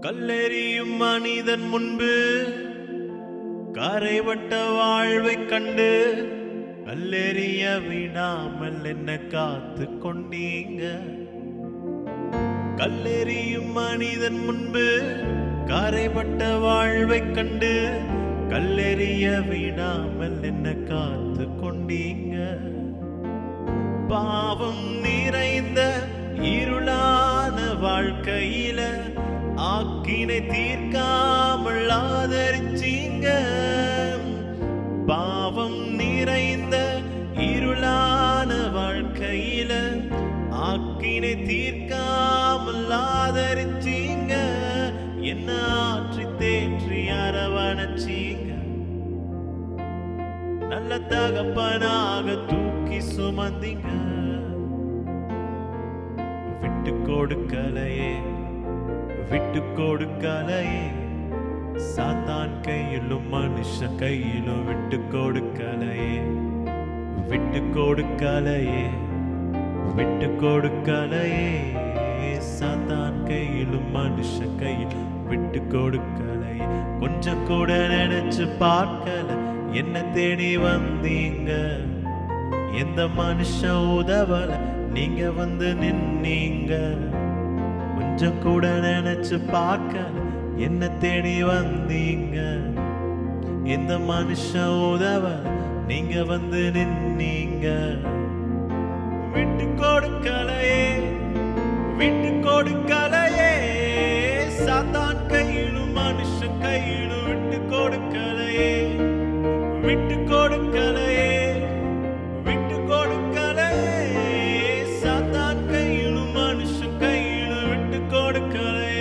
கல்லெறியும் மனிதன் முன்பு கரைவட்ட வாழ்வைக் கண்டு கல்லெறிய விடாமல் என்ன காத்து கொண்டீங்க. கல்லெறியும் மனிதன் முன்பு கரைவட்ட வாழ்வைக் கண்டு கல்லெறிய விடாமல் என்ன காத்து கொண்டீங்க. பாவம் நிறைந்த இருளான வாழ்க்கையில ஆக்கினை தீர்க்காமல் ஆதரிச்சீங்க. பாவம் நிறைந்த இருளான வாழ்க்கையில ஆக்கினை தீர்க்காமல் ஆதரிச்சீங்க. என்ன ஆற்றி தேற்றி அரவணைச்சீங்க. நல்ல தகப்பனாக தூக்கி சுமந்தீங்க. விட்டு கொடுக்கலையே விட்டு கொடுக்கலையே, சாத்தான் கையிலும் மனுஷ கையிலும் விட்டு கொடுக்கலையே. விட்டு கொடுக்கலையே விட்டு கொடுக்கலையே, சாத்தான் கையிலும் மனுஷ கையில் விட்டு கொடுக்கலையே. கொஞ்சம் கூட நினைச்சு பார்க்கல, என்ன தேடி வந்தீங்க. எந்த மனுஷன் உதவல, நீங்க வந்து நின்னீங்க. கொஞ்சம் கூட நினைச்சு பார்க்கல, என்ன தேடி வந்தீங்க. எந்த மனுஷன் உதவல, நீங்க வந்து நின்னீங்க. விட்டு கொடுக்கலையே விட்டு கொடுக்கலையே, சாத்தான் கையிலும் மனுஷன் கையிலும் விட்டு கொடுக்கலையே. விட்டு கொடுக்கலையே விட்டு கொடுக்கலையே, சாத்தான் கையிலும் மனுஷன் கையிலும் விட்டு கொடுக்கலையே.